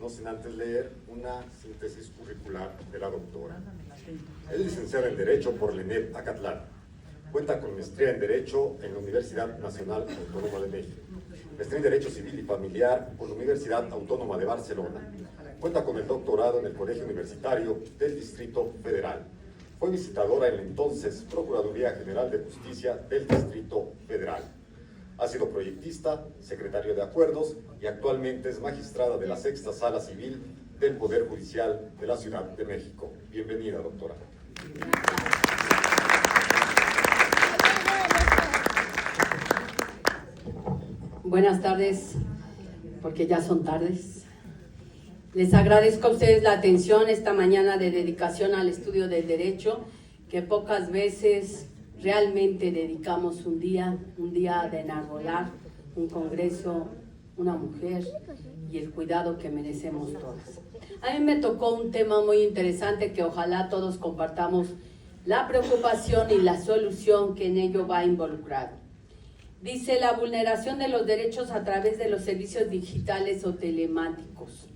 no sin antes leer una síntesis curricular de la doctora. Es licenciada en Derecho por la ENEP Acatlán. Cuenta con maestría en Derecho en la Universidad Nacional Autónoma de México. Maestría en Derecho Civil y Familiar por la Universidad Autónoma de Barcelona. Cuenta con el doctorado en el Colegio Universitario del Distrito Federal. Fue visitadora en la entonces Procuraduría General de Justicia del Distrito Federal. Ha sido proyectista, secretario de acuerdos y actualmente es magistrada de la Sexta Sala Civil del Poder Judicial de la Ciudad de México. Bienvenida, doctora. Buenas tardes, porque ya son tardes. Les agradezco a ustedes la atención esta mañana de dedicación al estudio del derecho, que pocas veces realmente dedicamos un día de enarbolar un congreso, una mujer y el cuidado que merecemos todas. A mí me tocó un tema muy interesante que ojalá todos compartamos la preocupación y la solución que en ello va involucrado. Dice la vulneración de los derechos a través de los servicios digitales o telemáticos.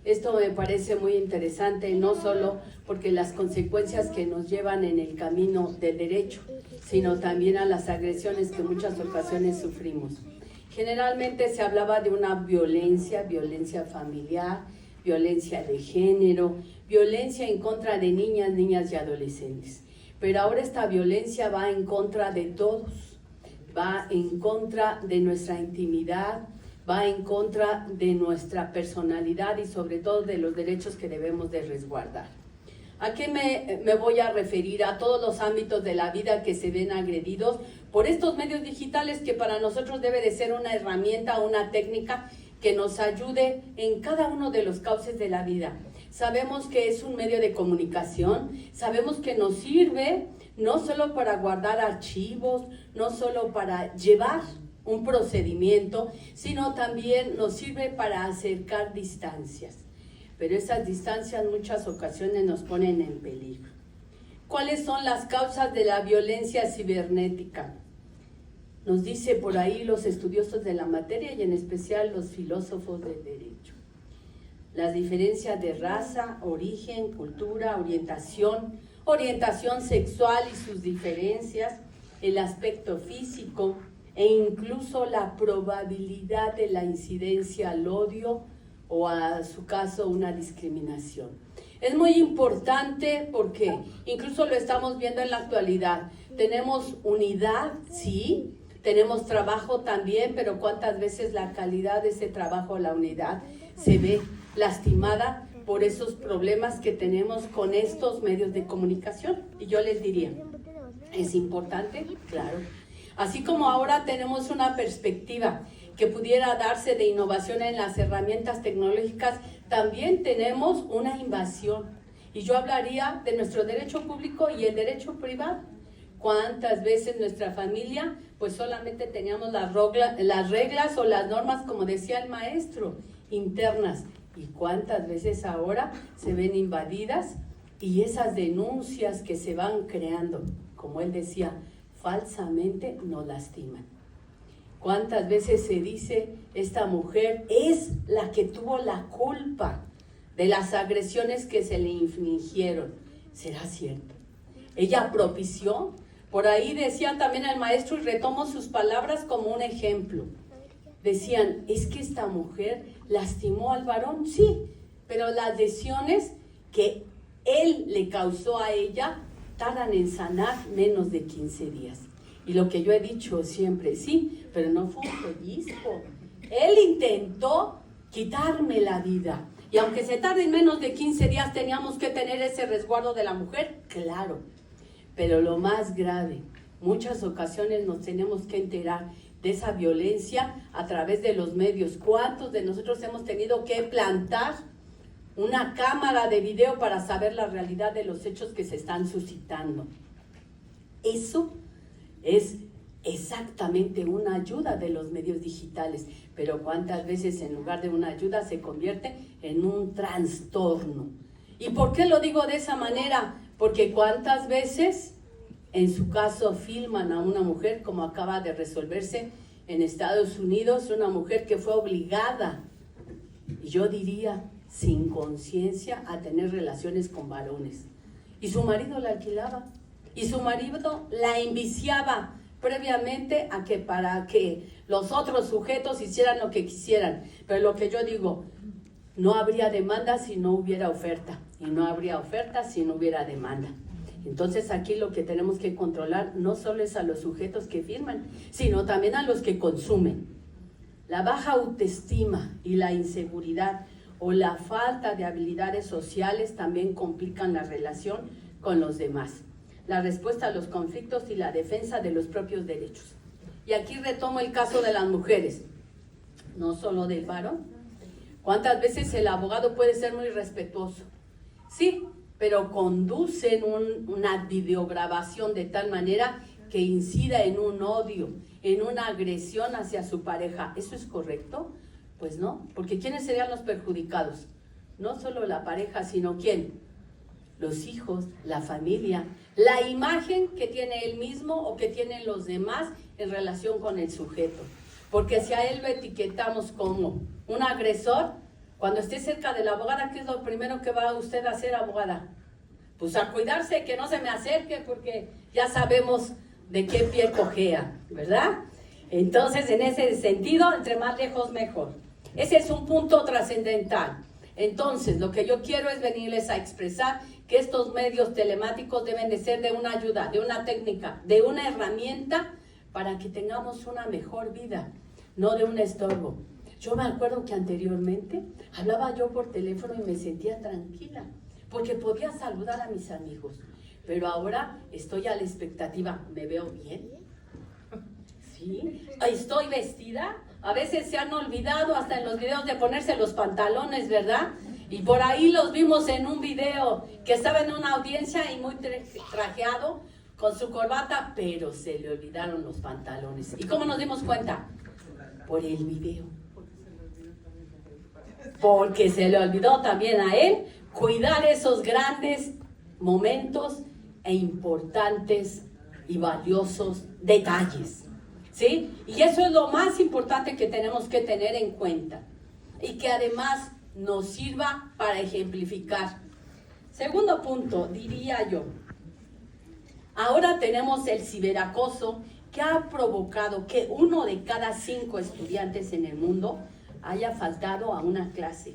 Esto me parece muy interesante, no solo porque las consecuencias que nos llevan en el camino del derecho, sino también a las agresiones que en muchas ocasiones sufrimos. Generalmente se hablaba de una violencia familiar, violencia de género, violencia en contra de niñas y adolescentes. Pero ahora esta violencia va en contra de todos, va en contra de nuestra intimidad, va en contra de nuestra personalidad y sobre todo de los derechos que debemos de resguardar. ¿A qué me voy a referir? A todos los ámbitos de la vida que se ven agredidos por estos medios digitales, que para nosotros debe de ser una herramienta, una técnica que nos ayude en cada uno de los cauces de la vida. Sabemos que es un medio de comunicación, sabemos que nos sirve no solo para guardar archivos, no solo para llevar un procedimiento, sino también nos sirve para acercar distancias. Pero esas distancias en muchas ocasiones nos ponen en peligro. ¿Cuáles son las causas de la violencia cibernética? Nos dice por ahí los estudiosos de la materia y en especial los filósofos del derecho. Las diferencias de raza, origen, cultura, orientación sexual y sus diferencias, el aspecto físico e incluso la probabilidad de la incidencia al odio o a su caso una discriminación. Es muy importante porque incluso lo estamos viendo en la actualidad. Tenemos unidad, sí, tenemos trabajo también, pero cuántas veces la calidad de ese trabajo, la unidad, se ve lastimada por esos problemas que tenemos con estos medios de comunicación. Y yo les diría, ¿es importante? Claro. Así como ahora tenemos una perspectiva que pudiera darse de innovación en las herramientas tecnológicas, también tenemos una invasión. Y yo hablaría de nuestro derecho público y el derecho privado. ¿Cuántas veces nuestra familia, pues solamente teníamos las reglas o las normas, como decía el maestro, internas? ¿Y cuántas veces ahora se ven invadidas? Y esas denuncias que se van creando, como él decía, falsamente nos lastiman. ¿Cuántas veces se dice esta mujer es la que tuvo la culpa de las agresiones que se le infligieron? ¿Será cierto? Ella propició. Por ahí decía también el maestro, y retomo sus palabras como un ejemplo. Decían, es que esta mujer lastimó al varón, sí, pero las lesiones que él le causó a ella tardan en sanar menos de 15 días. Y lo que yo he dicho siempre, sí, pero no fue un pellizco. Él intentó quitarme la vida. Y aunque se tarde menos de 15 días, teníamos que tener ese resguardo de la mujer, claro. Pero lo más grave, muchas ocasiones nos tenemos que enterar de esa violencia a través de los medios. ¿Cuántos de nosotros hemos tenido que plantar una cámara de video para saber la realidad de los hechos que se están suscitando? Eso es exactamente una ayuda de los medios digitales, pero cuántas veces en lugar de una ayuda se convierte en un trastorno. ¿Y por qué lo digo de esa manera? Porque cuántas veces, en su caso, filman a una mujer, como acaba de resolverse en Estados Unidos, una mujer que fue obligada, y yo diría, sin conciencia a tener relaciones con varones. Y su marido la alquilaba. Y su marido la enviciaba previamente a que para que los otros sujetos hicieran lo que quisieran. Pero lo que yo digo, no habría demanda si no hubiera oferta. Y no habría oferta si no hubiera demanda. Entonces aquí lo que tenemos que controlar no solo es a los sujetos que firman, sino también a los que consumen. La baja autoestima y la inseguridad o la falta de habilidades sociales también complican la relación con los demás, la respuesta a los conflictos y la defensa de los propios derechos. Y aquí retomo el caso de las mujeres, no solo del varón. ¿Cuántas veces el abogado puede ser muy respetuoso? Sí, pero conducen una videograbación de tal manera que incida en un odio, en una agresión hacia su pareja. ¿Eso es correcto? Pues no, porque ¿quiénes serían los perjudicados? No solo la pareja, sino ¿quién? Los hijos, la familia, la imagen que tiene él mismo o que tienen los demás en relación con el sujeto. Porque si a él lo etiquetamos como un agresor, cuando esté cerca de la abogada, ¿qué es lo primero que va usted a hacer, abogada? Pues a cuidarse, que no se me acerque, porque ya sabemos de qué pie cojea, ¿verdad? Entonces, en ese sentido, entre más lejos, mejor. Ese es un punto trascendental. Entonces, lo que yo quiero es venirles a expresar que estos medios telemáticos deben de ser de una ayuda, de una técnica, de una herramienta para que tengamos una mejor vida, no de un estorbo. Yo me acuerdo que anteriormente hablaba yo por teléfono y me sentía tranquila, porque podía saludar a mis amigos. Pero ahora estoy a la expectativa. ¿Me veo bien? ¿Sí? ¿Estoy vestida? A veces se han olvidado hasta en los videos de ponerse los pantalones, ¿verdad? Y por ahí los vimos en un video que estaba en una audiencia y muy trajeado con su corbata, pero se le olvidaron los pantalones. ¿Y cómo nos dimos cuenta? Por el video. Porque se le olvidó también a él cuidar esos grandes momentos e importantes y valiosos detalles, ¿sí? Y eso es lo más importante que tenemos que tener en cuenta y que además nos sirva para ejemplificar. Segundo punto, diría yo, ahora tenemos el ciberacoso que ha provocado que 1 de cada 5 estudiantes en el mundo haya faltado a una clase.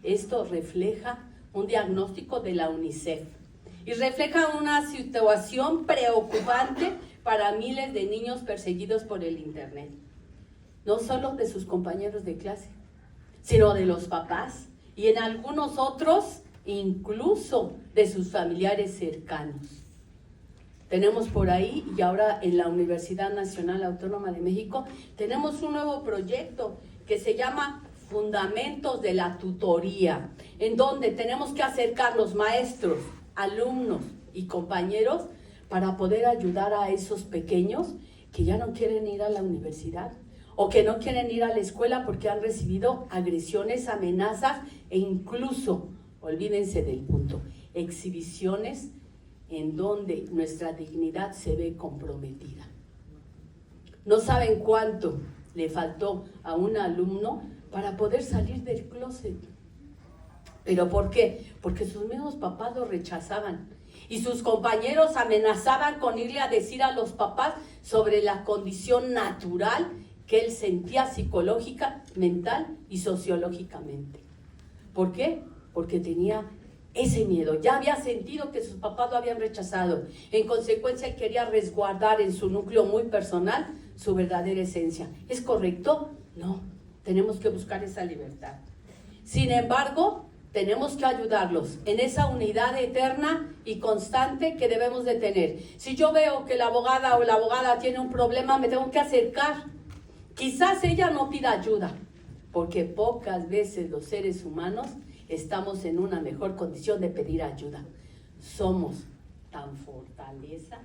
Esto refleja un diagnóstico de la UNICEF y refleja una situación preocupante para miles de niños perseguidos por el Internet. No solo de sus compañeros de clase, sino de los papás y en algunos otros incluso de sus familiares cercanos. Tenemos por ahí, y ahora en la Universidad Nacional Autónoma de México, tenemos un nuevo proyecto que se llama Fundamentos de la Tutoría, en donde tenemos que acercarnos maestros, alumnos y compañeros para poder ayudar a esos pequeños que ya no quieren ir a la universidad o que no quieren ir a la escuela porque han recibido agresiones, amenazas e incluso, olvídense del punto, exhibiciones en donde nuestra dignidad se ve comprometida. No saben cuánto le faltó a un alumno para poder salir del closet. ¿Pero por qué? Porque sus mismos papás lo rechazaban y sus compañeros amenazaban con irle a decir a los papás sobre la condición natural que él sentía psicológica, mental y sociológicamente. ¿Por qué? Porque tenía ese miedo, ya había sentido que sus papás lo habían rechazado. En consecuencia, él quería resguardar en su núcleo muy personal su verdadera esencia. ¿Es correcto? No, tenemos que buscar esa libertad. Sin embargo, tenemos que ayudarlos en esa unidad eterna y constante que debemos de tener. Si yo veo que la abogada o la abogada tiene un problema, me tengo que acercar. Quizás ella no pida ayuda, porque pocas veces los seres humanos estamos en una mejor condición de pedir ayuda. Somos tan fortaleza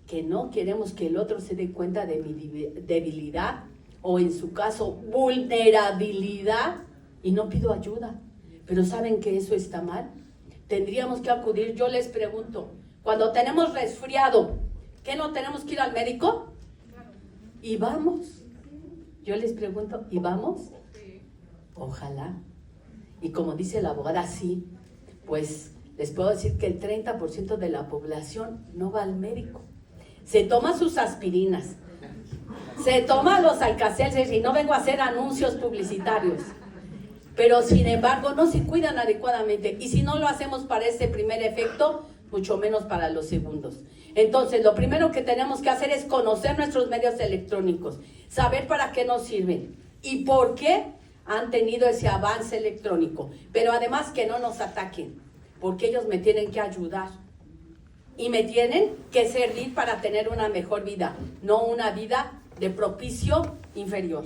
que no queremos que el otro se dé cuenta de mi debilidad o en su caso vulnerabilidad y no pido ayuda. Pero ¿saben que eso está mal? Tendríamos que acudir, yo les pregunto, cuando tenemos resfriado, ¿qué no tenemos que ir al médico? Y vamos. Yo les pregunto, ¿y vamos? Ojalá. Y como dice la abogada, sí, pues les puedo decir que el 30% de la población no va al médico. Se toma sus aspirinas, se toma los Alka-Seltzer, y no vengo a hacer anuncios publicitarios, pero sin embargo no se cuidan adecuadamente, y si no lo hacemos para ese primer efecto, mucho menos para los segundos. Entonces, lo primero que tenemos que hacer es conocer nuestros medios electrónicos, saber para qué nos sirven y por qué han tenido ese avance electrónico, pero además que no nos ataquen, porque ellos me tienen que ayudar y me tienen que servir para tener una mejor vida, no una vida de propicio inferior.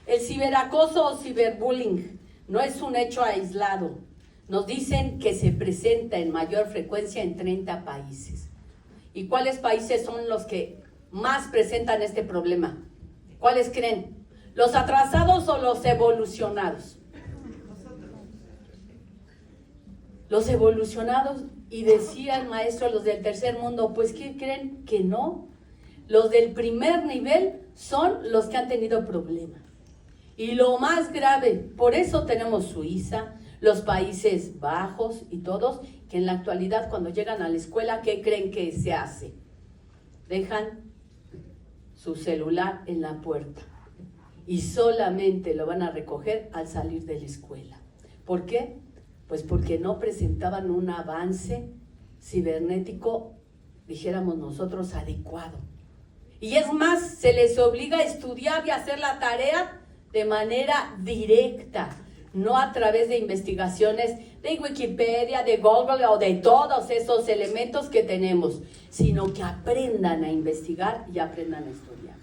El ciberacoso o ciberbullying no es un hecho aislado. Nos dicen que se presenta en mayor frecuencia en 30 países. ¿Y cuáles países son los que más presentan este problema? ¿Cuáles creen? ¿Los atrasados o los evolucionados? Los evolucionados. Y decía el maestro, los del tercer mundo, pues ¿qué creen? Que no. Los del primer nivel son los que han tenido problemas. Y lo más grave, por eso tenemos Suiza, los Países Bajos y todos, que en la actualidad cuando llegan a la escuela, ¿qué creen que se hace? Dejan su celular en la puerta y solamente lo van a recoger al salir de la escuela. ¿Por qué? Pues porque no presentaban un avance cibernético, dijéramos nosotros, adecuado. Y es más, se les obliga a estudiar y a hacer la tarea de manera directa, no a través de investigaciones de Wikipedia, de Google o de todos esos elementos que tenemos, sino que aprendan a investigar y aprendan a estudiar.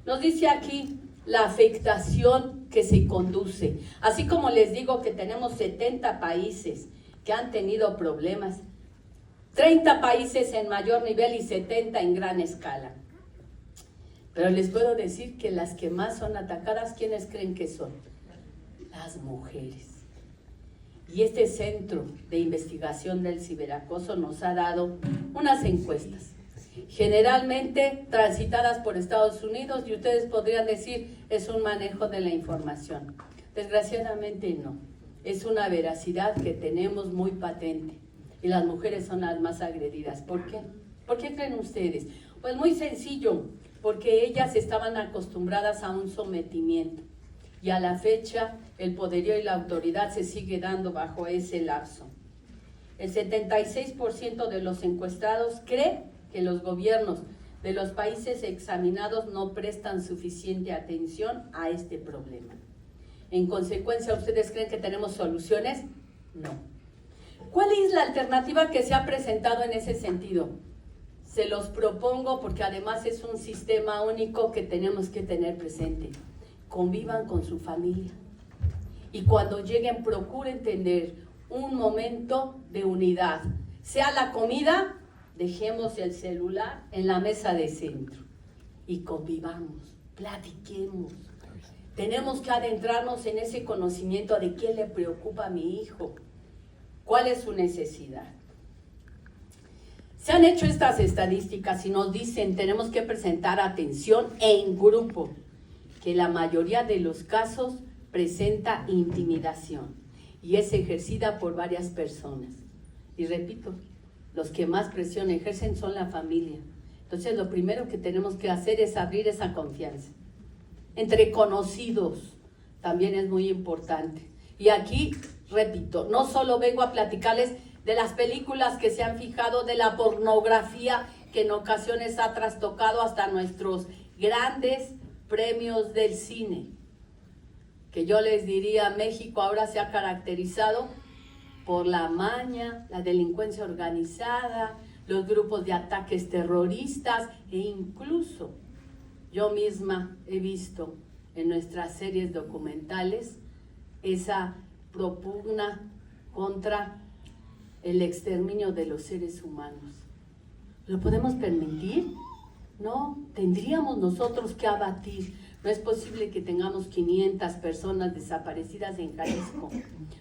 Nos dice aquí la afectación que se conduce. Así como les digo que tenemos 70 países que han tenido problemas, 30 países en mayor nivel y 70 en gran escala. Pero les puedo decir que las que más son atacadas, ¿quiénes creen que son? Las mujeres. Y este centro de investigación del ciberacoso nos ha dado unas encuestas, generalmente transitadas por Estados Unidos, y ustedes podrían decir, es un manejo de la información. Desgraciadamente no, es una veracidad que tenemos muy patente, y las mujeres son las más agredidas. ¿Por qué? ¿Por qué creen ustedes? Pues muy sencillo, porque ellas estaban acostumbradas a un sometimiento, y a la fecha el poderío y la autoridad se sigue dando bajo ese lapso. El 76% de los encuestados cree que los gobiernos de los países examinados no prestan suficiente atención a este problema. En consecuencia, ¿ustedes creen que tenemos soluciones? No. ¿Cuál es la alternativa que se ha presentado en ese sentido? Se los propongo porque además es un sistema único que tenemos que tener presente. Convivan con su familia. Y cuando lleguen, procuren tener un momento de unidad. Sea la comida, dejemos el celular en la mesa de centro y convivamos, platiquemos. Tenemos que adentrarnos en ese conocimiento de qué le preocupa a mi hijo, cuál es su necesidad. Se han hecho estas estadísticas y nos dicen, tenemos que presentar atención en grupo, que la mayoría de los casos presenta intimidación y es ejercida por varias personas. Y repito, los que más presión ejercen son la familia. Entonces, lo primero que tenemos que hacer es abrir esa confianza. Entre conocidos también es muy importante. Y aquí, repito, no solo vengo a platicarles de las películas que se han fijado, de la pornografía que en ocasiones ha trastocado hasta nuestros grandes premios del cine, que yo les diría, México ahora se ha caracterizado por la maña, la delincuencia organizada, los grupos de ataques terroristas, e incluso yo misma he visto en nuestras series documentales esa propugna contra el exterminio de los seres humanos. ¿Lo podemos permitir? No, tendríamos nosotros que abatir. No es posible que tengamos 500 personas desaparecidas en Jalisco.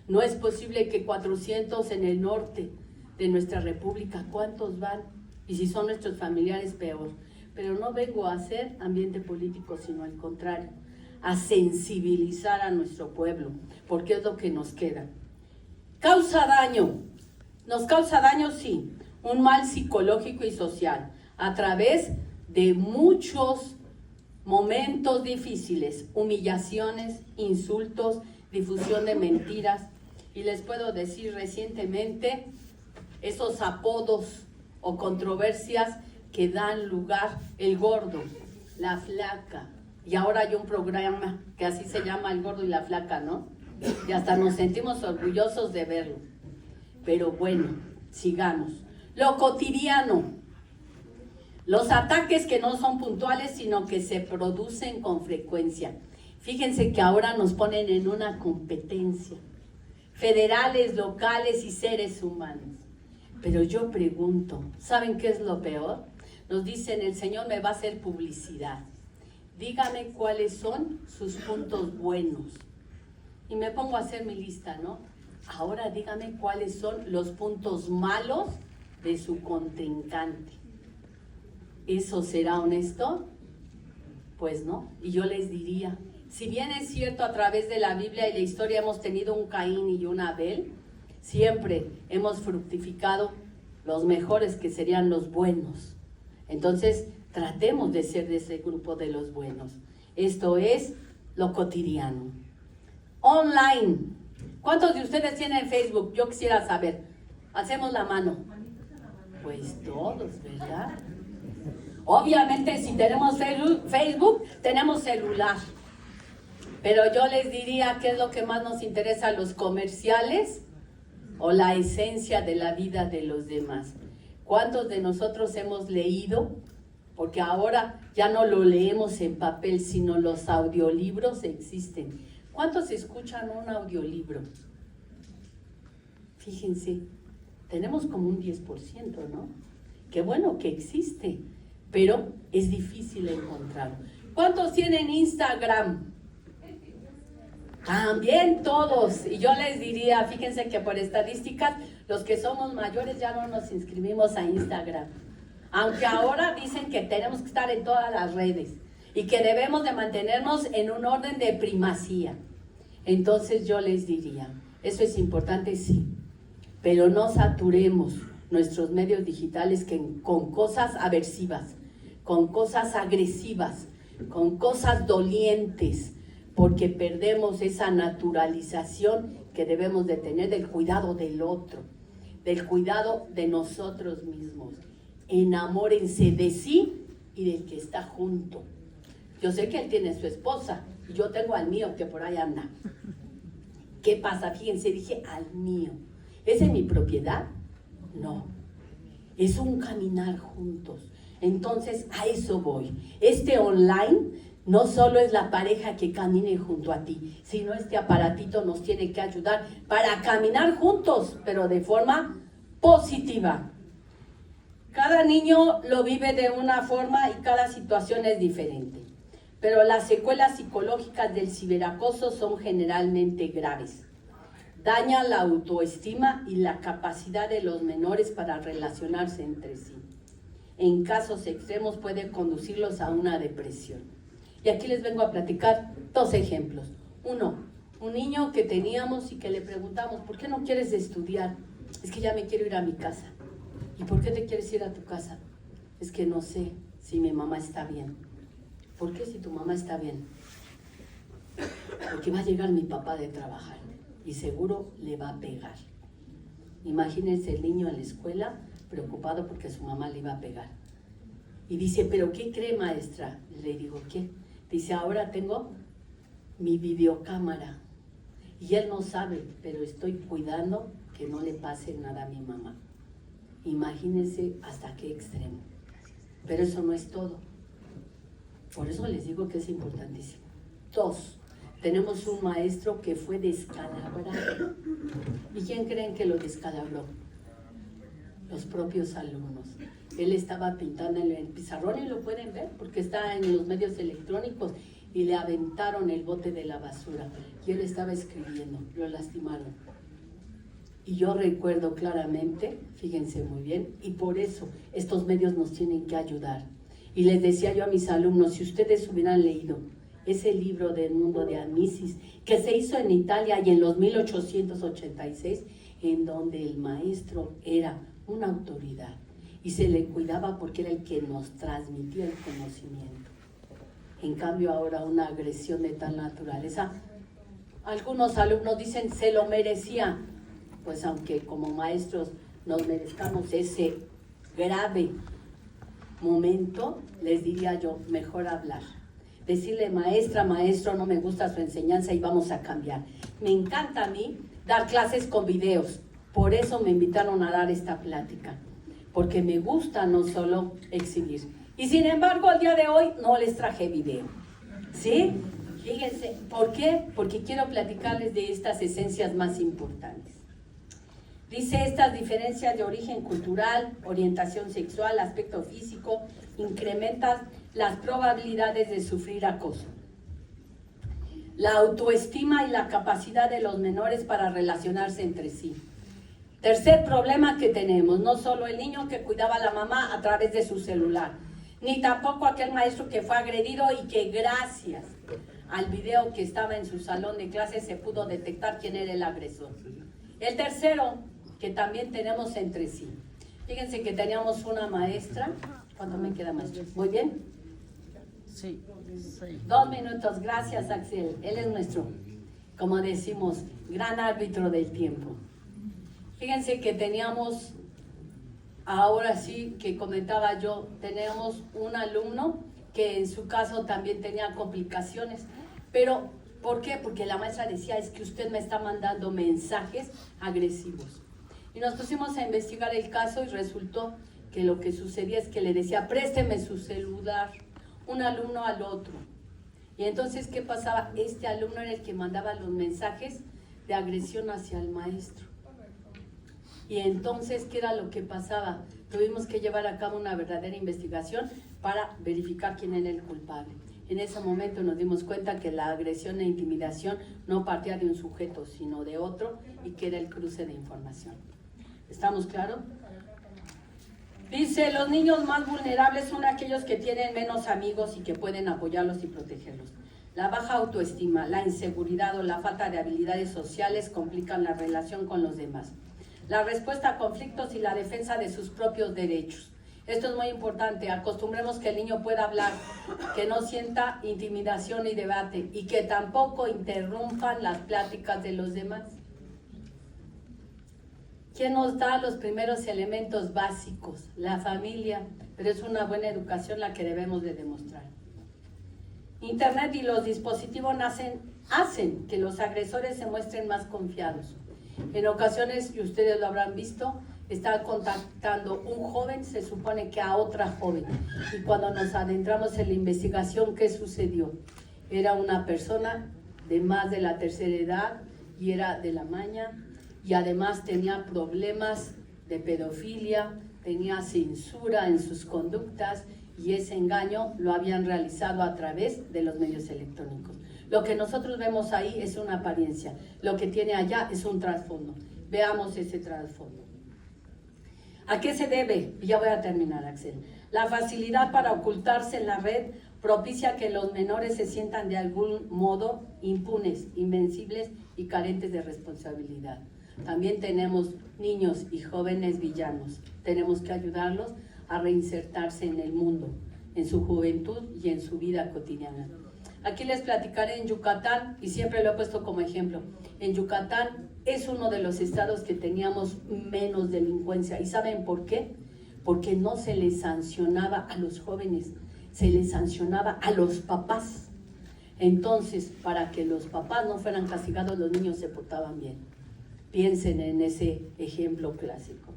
No es posible que 400 en el norte de nuestra república. ¿Cuántos van? Y si son nuestros familiares, peor. Pero no vengo a hacer ambiente político, sino al contrario, a sensibilizar a nuestro pueblo, porque es lo que nos queda. ¿Causa daño? Nos causa daño, sí, un mal psicológico y social, a través de muchos momentos difíciles, humillaciones, insultos, difusión de mentiras. Y les puedo decir recientemente, esos apodos o controversias que dan lugar, el gordo, la flaca, y ahora hay un programa que así se llama, el gordo y la flaca, ¿no? Y hasta nos sentimos orgullosos de verlo. Pero bueno, sigamos. Lo cotidiano, los ataques que no son puntuales, sino que se producen con frecuencia. Fíjense que ahora nos ponen en una competencia, federales, locales y seres humanos. Pero yo pregunto, ¿saben qué es lo peor? Nos dicen, el Señor me va a hacer publicidad. Dígame cuáles son sus puntos buenos. Y me pongo a hacer mi lista, ¿no? Ahora dígame cuáles son los puntos malos de su contrincante. ¿Eso será honesto? Pues no. Y yo les diría, si bien es cierto, a través de la Biblia y la historia hemos tenido un Caín y un Abel, siempre hemos fructificado los mejores, que serían los buenos. Entonces, tratemos de ser de ese grupo de los buenos. Esto es lo cotidiano. Online. ¿Cuántos de ustedes tienen Facebook? Yo quisiera saber. Hacemos la mano. Pues todos, ¿verdad? Obviamente, si tenemos Facebook, tenemos celular. Pero yo les diría, ¿qué es lo que más nos interesa? ¿Los comerciales o la esencia de la vida de los demás? ¿Cuántos de nosotros hemos leído? Porque ahora ya no lo leemos en papel, sino los audiolibros existen. ¿Cuántos escuchan un audiolibro? Fíjense, tenemos como un 10%, ¿no? Qué bueno que existe, pero es difícil encontrarlo. ¿Cuántos tienen Instagram? También todos. Y yo les diría, fíjense que por estadísticas, los que somos mayores ya no nos inscribimos a Instagram. Aunque ahora dicen que tenemos que estar en todas las redes y que debemos de mantenernos en un orden de primacía. Entonces yo les diría, eso es importante, sí, pero no saturemos nuestros medios digitales con cosas aversivas, con cosas agresivas, con cosas dolientes, porque perdemos esa naturalización que debemos de tener del cuidado del otro, del cuidado de nosotros mismos. Enamórense de sí y del que está junto. Yo sé que él tiene su esposa y yo tengo al mío que por ahí anda. ¿Qué pasa? Fíjense, dije al mío. ¿Es en mi propiedad? No. Es un caminar juntos. Entonces, a eso voy. Este online no solo es la pareja que camine junto a ti, sino este aparatito nos tiene que ayudar para caminar juntos, pero de forma positiva. Cada niño lo vive de una forma y cada situación es diferente. Pero las secuelas psicológicas del ciberacoso son generalmente graves. Daña la autoestima y la capacidad de los menores para relacionarse entre sí. En casos extremos puede conducirlos a una depresión. Y aquí les vengo a platicar 2 ejemplos. Uno, un niño que teníamos y que le preguntamos, ¿por qué no quieres estudiar? Es que ya me quiero ir a mi casa. ¿Y por qué te quieres ir a tu casa? Es que no sé si mi mamá está bien. ¿Por qué si tu mamá está bien? Porque va a llegar mi papá de trabajar y seguro le va a pegar. Imagínense el niño en la escuela preocupado porque su mamá le iba a pegar. Y dice, ¿pero qué cree, maestra? Le digo, ¿qué? Dice, ahora tengo mi videocámara. Y él no sabe, pero estoy cuidando que no le pase nada a mi mamá. Imagínense hasta qué extremo. Pero eso no es todo. Por eso les digo que es importantísimo. 2, tenemos un maestro que fue descalabrado. ¿Y quién creen que lo descalabró? Los propios alumnos. Él estaba pintando en el pizarrón y lo pueden ver porque está en los medios electrónicos y le aventaron el bote de la basura. Y él estaba escribiendo, lo lastimaron. Y yo recuerdo claramente, fíjense muy bien, y por eso estos medios nos tienen que ayudar. Y les decía yo a mis alumnos, si ustedes hubieran leído ese libro del mundo de Amicis, que se hizo en Italia y en los 1886, en donde el maestro era una autoridad y se le cuidaba porque era el que nos transmitía el conocimiento. En cambio ahora una agresión de tal naturaleza, algunos alumnos dicen se lo merecía, pues aunque como maestros nos merezcamos ese grave momento, les diría yo, mejor hablar. Decirle, maestra, maestro, no me gusta su enseñanza y vamos a cambiar. Me encanta a mí dar clases con videos, por eso me invitaron a dar esta plática, porque me gusta no solo exhibir. Y sin embargo, el día de hoy no les traje video, ¿sí? Fíjense, ¿por qué? Porque quiero platicarles de estas esencias más importantes. Dice, estas diferencias de origen cultural, orientación sexual, aspecto físico, incrementan las probabilidades de sufrir acoso. La autoestima y la capacidad de los menores para relacionarse entre sí. Tercer problema que tenemos, no solo el niño que cuidaba a la mamá a través de su celular, ni tampoco aquel maestro que fue agredido y que gracias al video que estaba en su salón de clases se pudo detectar quién era el agresor. El tercero, que también tenemos entre sí. Fíjense que teníamos una maestra. ¿Cuánto me queda, maestra? ¿Muy bien? Sí. 2 minutos, gracias, Axel. Él es nuestro, como decimos, gran árbitro del tiempo. Fíjense que teníamos, ahora sí que comentaba yo, teníamos un alumno que en su caso también tenía complicaciones, pero ¿por qué? Porque la maestra decía, es que usted me está mandando mensajes agresivos. Y nos pusimos a investigar el caso y resultó que lo que sucedía es que le decía, présteme su celular, un alumno al otro. Y entonces, ¿qué pasaba? Este alumno era el que mandaba los mensajes de agresión hacia el maestro. Y entonces, ¿qué era lo que pasaba? Tuvimos que llevar a cabo una verdadera investigación para verificar quién era el culpable. En ese momento nos dimos cuenta que la agresión e intimidación no partía de un sujeto, sino de otro, y que era el cruce de información. ¿Estamos claros? Dice, los niños más vulnerables son aquellos que tienen menos amigos y que pueden apoyarlos y protegerlos. La baja autoestima, la inseguridad o la falta de habilidades sociales complican la relación con los demás. La respuesta a conflictos y la defensa de sus propios derechos. Esto es muy importante, acostumbremos que el niño pueda hablar, que no sienta intimidación y debate y que tampoco interrumpan las pláticas de los demás. ¿Quién nos da los primeros elementos básicos? La familia, pero es una buena educación la que debemos de demostrar. Internet y los dispositivos hacen que los agresores se muestren más confiados. En ocasiones, y ustedes lo habrán visto, está contactando un joven, se supone que a otra joven. Y cuando nos adentramos en la investigación, ¿qué sucedió? Era una persona de más de la tercera edad y era de la maña. Y además tenía problemas de pedofilia, tenía censura en sus conductas y ese engaño lo habían realizado a través de los medios electrónicos. Lo que nosotros vemos ahí es una apariencia, lo que tiene allá es un trasfondo. Veamos ese trasfondo. ¿A qué se debe? Ya voy a terminar, Axel. La facilidad para ocultarse en la red propicia que los menores se sientan de algún modo impunes, invencibles y carentes de responsabilidad. También tenemos niños y jóvenes villanos. Tenemos que ayudarlos a reinsertarse en el mundo, en su juventud y en su vida cotidiana. Aquí les platicaré en Yucatán, y siempre lo he puesto como ejemplo. En Yucatán es uno de los estados que teníamos menos delincuencia. ¿Y saben por qué? Porque no se les sancionaba a los jóvenes, se les sancionaba a los papás. Entonces, para que los papás no fueran castigados, los niños se portaban bien. Piensen en ese ejemplo clásico.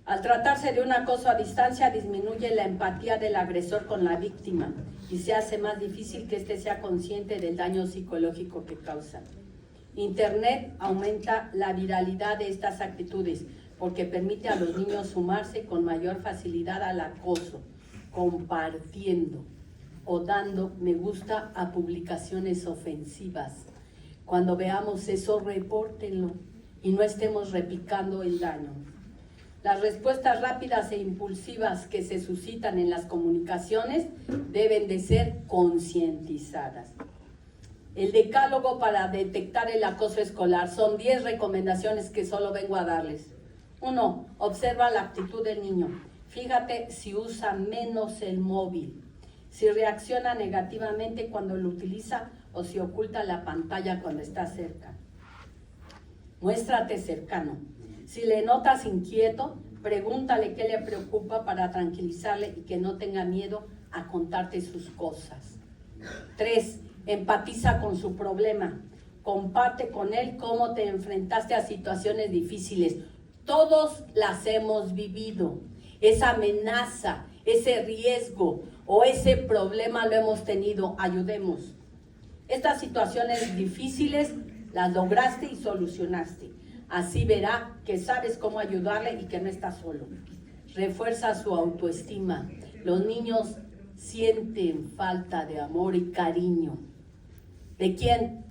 Al tratarse de un acoso a distancia, disminuye la empatía del agresor con la víctima y se hace más difícil que éste sea consciente del daño psicológico que causa. Internet aumenta la viralidad de estas actitudes porque permite a los niños sumarse con mayor facilidad al acoso, compartiendo o dando me gusta a publicaciones ofensivas. Cuando veamos eso, repórtenlo y no estemos replicando el daño. Las respuestas rápidas e impulsivas que se suscitan en las comunicaciones deben de ser concientizadas. El decálogo para detectar el acoso escolar son 10 recomendaciones que solo vengo a darles. 1. Observa la actitud del niño. Fíjate si usa menos el móvil, si reacciona negativamente cuando lo utiliza o si oculta la pantalla cuando está cerca. Muéstrate cercano. Si le notas inquieto, pregúntale qué le preocupa para tranquilizarle y que no tenga miedo a contarte sus cosas. 3. Empatiza con su problema. Comparte con él cómo te enfrentaste a situaciones difíciles. Todos las hemos vivido. Esa amenaza, ese riesgo o ese problema lo hemos tenido. Ayudemos. Estas situaciones difíciles las lograste y solucionaste. Así verá que sabes cómo ayudarle y que no está solo. Refuerza su autoestima. Los niños sienten falta de amor y cariño. ¿De quién?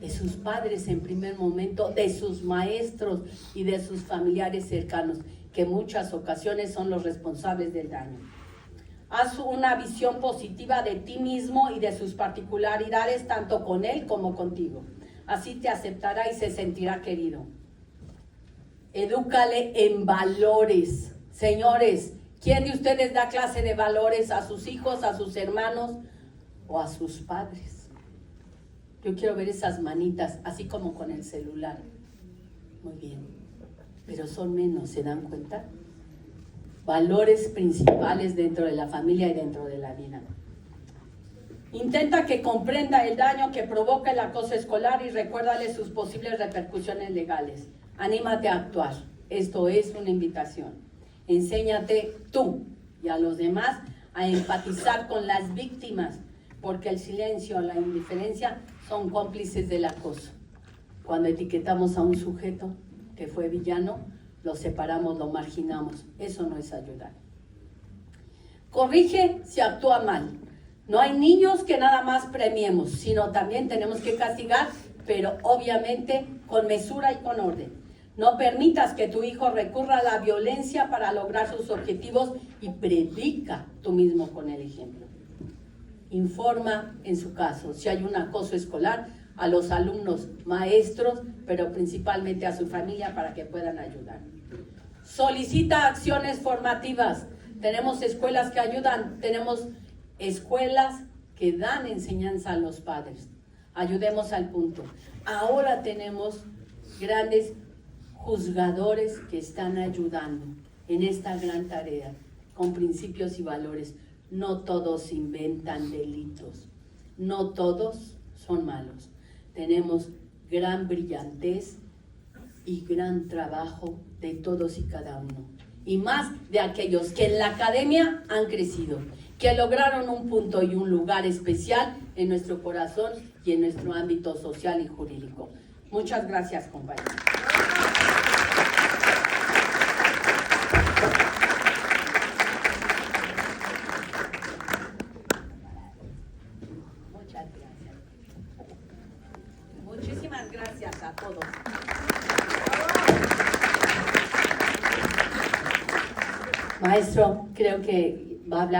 De sus padres en primer momento, de sus maestros y de sus familiares cercanos, que en muchas ocasiones son los responsables del daño. Haz una visión positiva de ti mismo y de sus particularidades, tanto con él como contigo. Así te aceptará y se sentirá querido. Edúcale en valores. Señores, ¿quién de ustedes da clase de valores a sus hijos, a sus hermanos o a sus padres? Yo quiero ver esas manitas, así como con el celular. Muy bien, pero son menos, ¿se dan cuenta? Valores principales dentro de la familia y dentro de la vida. Intenta que comprenda el daño que provoca el acoso escolar y recuérdale sus posibles repercusiones legales. Anímate a actuar. Esto es una invitación. Enséñate tú y a los demás a empatizar con las víctimas, porque el silencio o la indiferencia son cómplices del acoso. Cuando etiquetamos a un sujeto que fue villano, lo separamos, lo marginamos. Eso no es ayudar. Corrige si actúa mal. No hay niños que nada más premiemos, sino también tenemos que castigar, pero obviamente con mesura y con orden. No permitas que tu hijo recurra a la violencia para lograr sus objetivos y predica tú mismo con el ejemplo. Informa en su caso si hay un acoso escolar a los alumnos, maestros, pero principalmente a su familia para que puedan ayudar. Solicita acciones formativas. Tenemos escuelas que ayudan, tenemos escuelas que dan enseñanza a los padres. Ayudemos al punto. Ahora tenemos grandes juzgadores que están ayudando en esta gran tarea con principios y valores. No todos inventan delitos, no todos son malos. Tenemos gran brillantez y gran trabajo de todos y cada uno. Y más de aquellos que en la academia han crecido, que lograron un punto y un lugar especial en nuestro corazón y en nuestro ámbito social y jurídico. Muchas gracias, compañeros. Muchas gracias. Muchísimas gracias a todos. Maestro, creo que va a hablar.